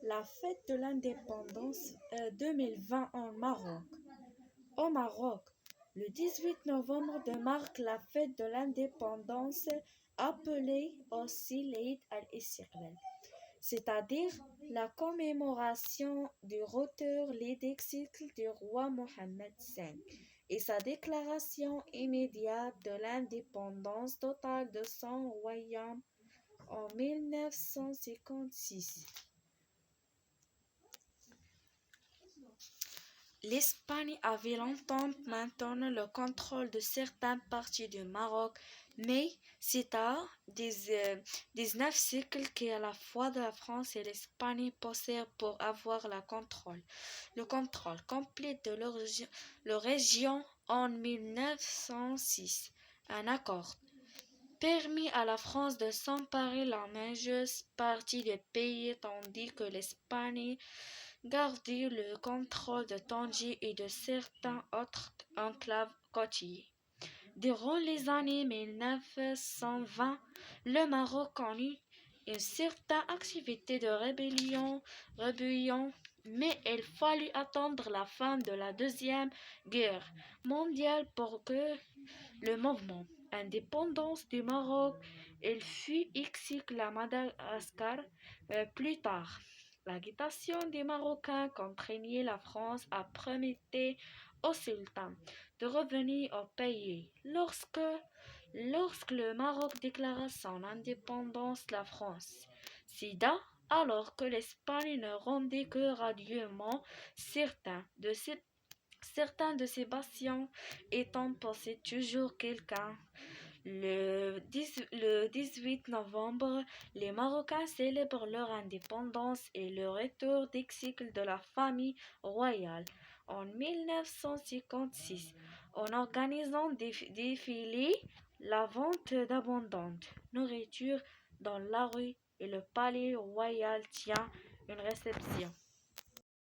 La fête de l'indépendance 2020 en Maroc. Au Maroc, le 18 novembre marque la fête de l'indépendance appelée aussi l'Eid al-Istiqlal, c'est-à-dire la commémoration du retour l'Eid du roi Mohammed V et sa déclaration immédiate de l'indépendance totale de son royaume en 1956. L'Espagne avait longtemps maintenu le contrôle de certaines parties du Maroc, mais c'est à 19 siècles qu'à la fois la France et l'Espagne posèrent pour avoir le contrôle complet de leur région en 1906. Un accord permit à la France de s'emparer la majeure partie du pays tandis que l'Espagne gardait le contrôle de Tanger et de certains autres enclaves côtiers. Durant les années 1920, le Maroc connut une certaine activité de rébellion, mais il fallut attendre la fin de la Deuxième Guerre mondiale pour que le mouvement indépendance du Maroc il fut exilé à Madagascar plus tard. L'agitation des Marocains contraignit la France à promettre au sultan de revenir au pays. Lorsque le Maroc déclara son indépendance, la France céda alors que l'Espagne ne rendait que radieux certains de ses patients étant possédés toujours quelqu'un. Le 18 novembre, les Marocains célèbrent leur indépendance et le retour d'exil de la famille royale en 1956 en organisant des défilés, la vente d'abondante nourriture dans la rue et le palais royal tient une réception.